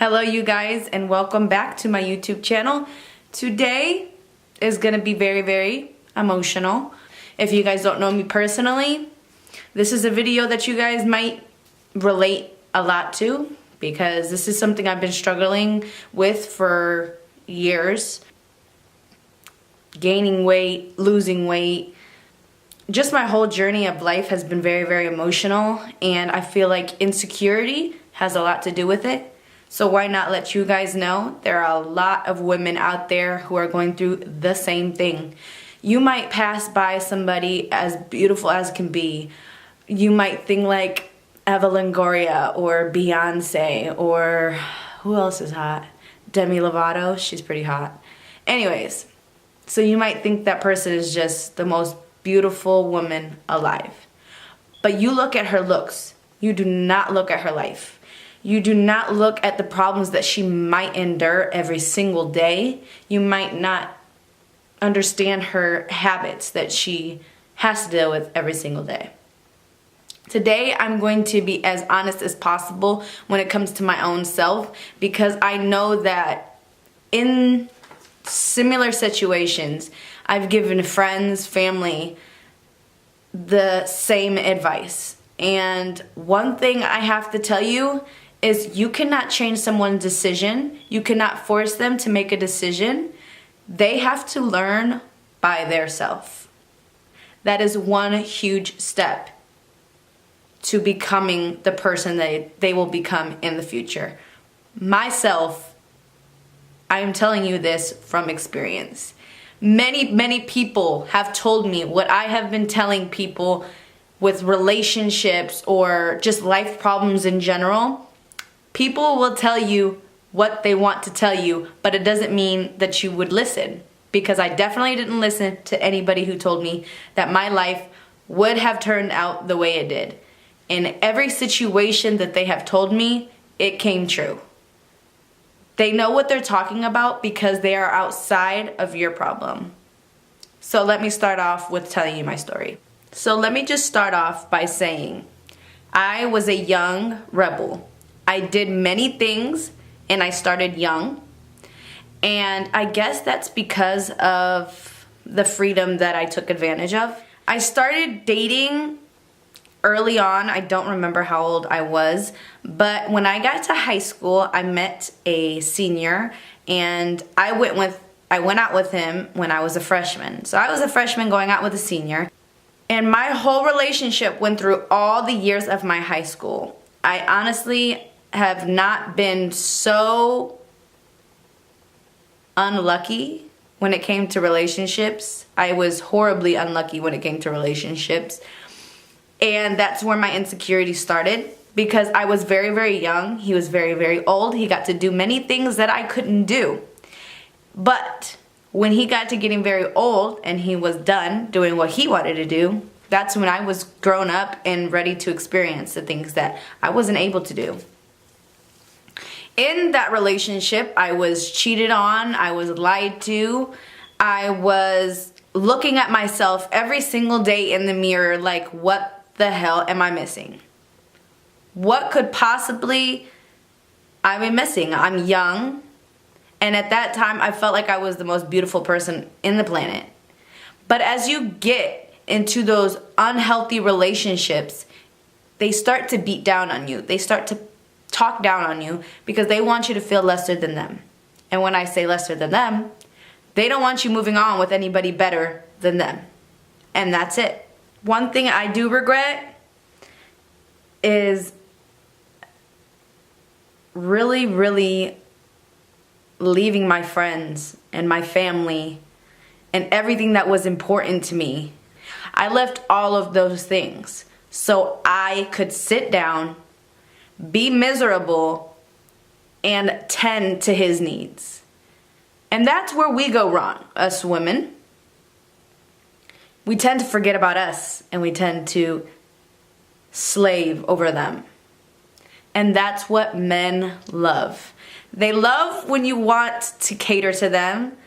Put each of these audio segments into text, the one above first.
Hello you guys, and welcome back to my YouTube channel. Today is gonna be very emotional. If you guys don't know me personally, this is a video that you guys might relate a lot to because this is something I've been struggling with for years. Gaining weight, losing weight, just my whole journey of life has been very emotional, and I feel like insecurity has a lot to do with it. So why not let you guys know there are a lot of women out there who are going through the same thing. You might pass by somebody as beautiful as can be. You might think like Eva Longoria or Beyonce or who else is hot? Demi Lovato, she's pretty hot. Anyways, so you might think that person is just the most beautiful woman alive. But you look at her looks. You do not look at her life. You do not look at the problems that she might endure every single day. You might not understand her habits that she has to deal with every single day. Today, I'm going to be as honest as possible when it comes to my own self, because I know that in similar situations, I've given friends, family, the same advice. And one thing I have to tell you is you cannot change someone's decision. You cannot force them to make a decision. They have to learn by themselves. That is one huge step to becoming the person that they will become in the future. Myself, I am telling you this from experience. Many people have told me what I have been telling people with relationships or just life problems in general. People will tell you what they want to tell you, but it doesn't mean that you would listen, because I definitely didn't listen to anybody who told me that my life would have turned out the way it did. In every situation that they have told me, it came true. They know what they're talking about because they are outside of your problem. So let me start off with telling you my story. So let me just start off by saying I was a young rebel. I did many things and I started young. And I guess that's because of the freedom that I took advantage of. I started dating early on. I don't remember how old I was, but when I got to high school, I met a senior, and I went out with him when I was a freshman. So I was a freshman going out with a senior, and my whole relationship went through all the years of my high school. I honestly have not been so unlucky when it came to relationships. I was horribly unlucky when it came to relationships. And that's where my insecurity started, because I was very young. He was very old. He got to do many things that I couldn't do. But when he got to getting very old and he was done doing what he wanted to do, that's when I was grown up and ready to experience the things that I wasn't able to do. In that relationship, I was cheated on. I was lied to. I was looking at myself every single day in the mirror like, what the hell am I missing? What could possibly I be missing? I'm young, and at that time I felt like I was the most beautiful person in the planet. But as you get into those unhealthy relationships, they start to beat down on you. They start to talk down on you because they want you to feel lesser than them. And when I say lesser than them, they don't want you moving on with anybody better than them. And that's it. One thing I do regret is really leaving my friends and my family and everything that was important to me. I left all of those things so I could sit down, be miserable, and tend to his needs. And that's where we go wrong, us women. We tend to forget about us, and we tend to slave over them. And that's what men love. They love when you want to cater to them.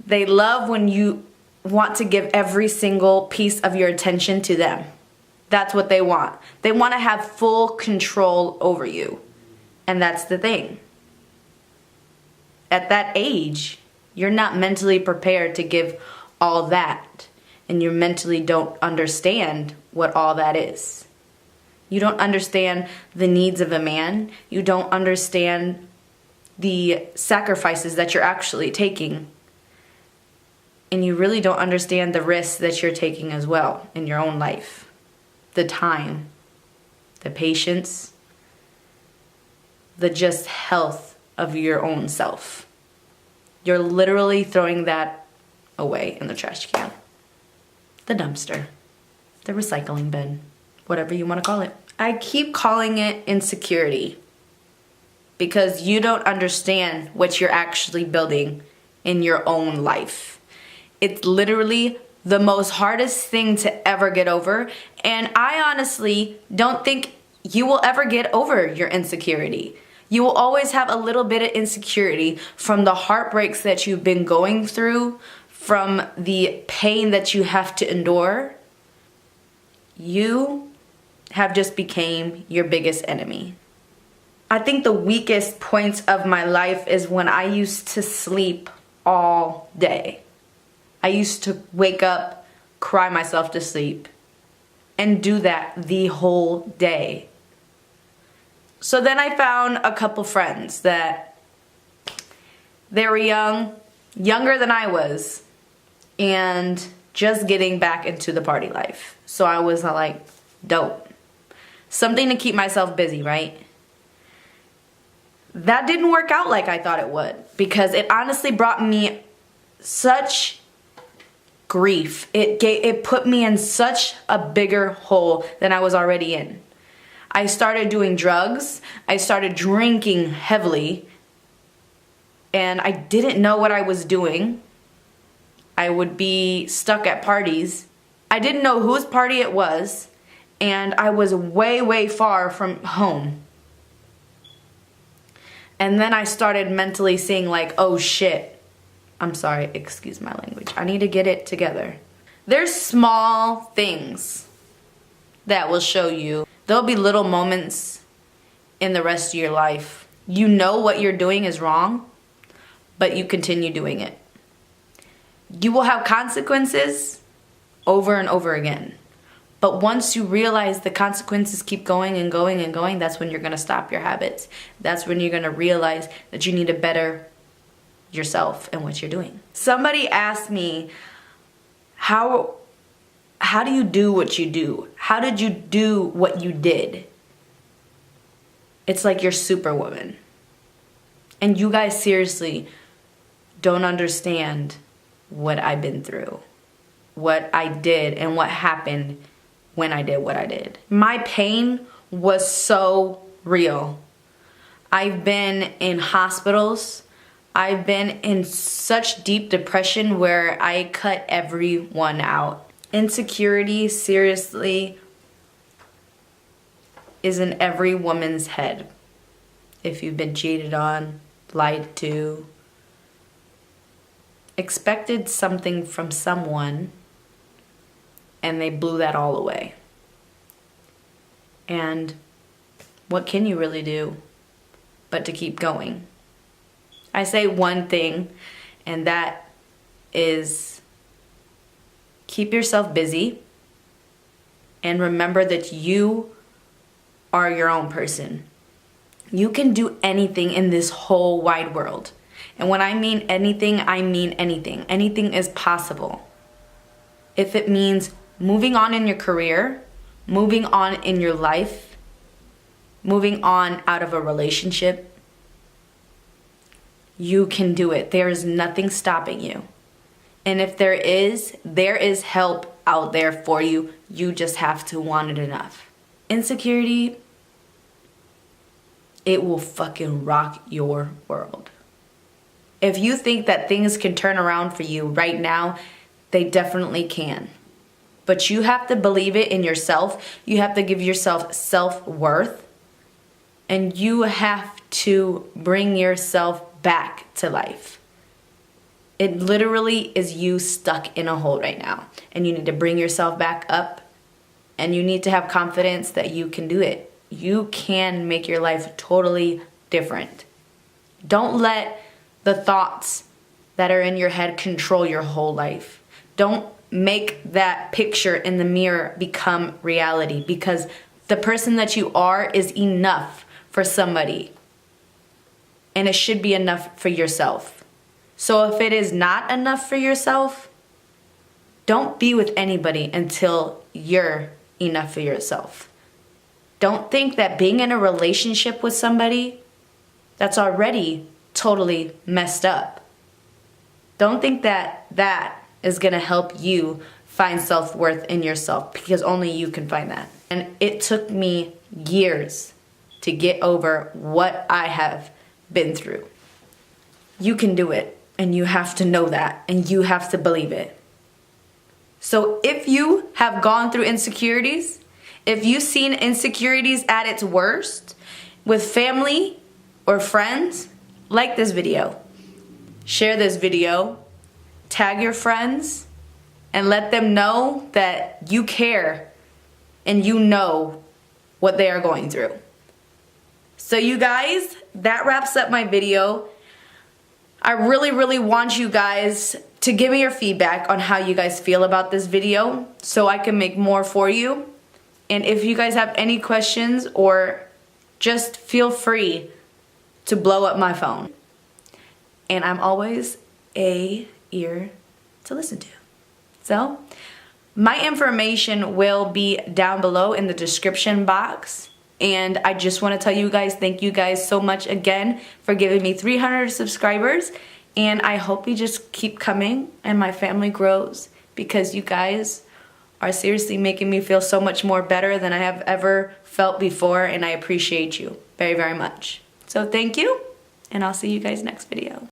They love when you want to give every single piece of your attention to them. That's what they want. They want to have full control over you. And that's the thing. at that age, you're not mentally prepared to give all that. And you mentally don't understand what all that is. You don't understand the needs of a man. You don't understand the sacrifices that you're actually taking. And you really don't understand the risks that you're taking as well in your own life. The time, the patience, the just health of your own self. You're literally throwing that away in the trash can, the dumpster, the recycling bin, whatever you want to call it. I keep calling it insecurity because you don't understand what you're actually building in your own life. It's literally the most hardest thing to ever get over, and I honestly don't think you will ever get over your insecurity. You will always have a little bit of insecurity from the heartbreaks that you've been going through, from the pain that you have to endure. You have just became your biggest enemy. I think the weakest points of my life is when I used to sleep all day. I used to wake up, cry myself to sleep, and do that the whole day. So then I found a couple friends that they were younger than I was, and just getting back into the party life. So I was like, dope. Something to keep myself busy, right? That didn't work out like I thought it would, because it honestly brought me such grief. It put me in such a bigger hole than I was already in. I started doing drugs. I started drinking heavily. And I didn't know what I was doing. I would be stuck at parties. I didn't know whose party it was. And I was way, way far from home. And then I started mentally saying like, oh shit. I'm sorry, excuse my language. I need to get it together. There's small things that will show you. There'll be little moments in the rest of your life. You know what you're doing is wrong, but you continue doing it. You will have consequences over and over again. But once you realize the consequences keep going and going and going, that's when you're going to stop your habits. That's when you're going to realize that you need to better yourself and what you're doing. Somebody asked me, how do you do what you do? How did you do what you did? It's like you're Superwoman. And you guys seriously don't understand what I've been through, what I did, and what happened when I did what I did. My pain was so real. I've been in hospitals. I've been in such deep depression where I cut everyone out. Insecurity, seriously, is in every woman's head. If you've been cheated on, lied to, expected something from someone, and they blew that all away. And what can you really do but to keep going? I say one thing, and that is keep yourself busy and remember that you are your own person. You can do anything in this whole wide world. And when I mean anything, I mean anything. Anything is possible. If it means moving on in your career, moving on in your life, moving on out of a relationship, you can do it. There is nothing stopping you. And if there is help out there for you. You just have to want it enough. Insecurity, it will fucking rock your world. If you think that things can turn around for you right now, they definitely can. But you have to believe it in yourself. You have to give yourself self-worth. And you have to bring yourself back to life. It literally is you stuck in a hole right now. And you need to bring yourself back up. And you need to have confidence that you can do it. You can make your life totally different. Don't let the thoughts that are in your head control your whole life. Don't make that picture in the mirror become reality, because the person that you are is enough for somebody. And it should be enough for yourself. So if it is not enough for yourself, don't be with anybody until you're enough for yourself. Don't think that being in a relationship with somebody that's already totally messed up. Don't think that that is going to help you find self-worth in yourself, because only you can find that. And it took me years to get over what I have been through. You can do it, and you have to know that, and you have to believe it. So if you have gone through insecurities, if you've seen insecurities at its worst with family or friends, like this video, share this video, tag your friends, and let them know that you care and you know what they are going through. So you guys, that wraps up my video. I really want you guys to give me your feedback on how you guys feel about this video so I can make more for you. And if you guys have any questions, or just feel free to blow up my phone. And I'm always a ear to listen to. So, my information will be down below in the description box. And I just want to tell you guys, thank you guys so much again for giving me 300 subscribers. And I hope you just keep coming and my family grows, because you guys are seriously making me feel so much more better than I have ever felt before. And I appreciate you very much. So thank you, and I'll see you guys next video.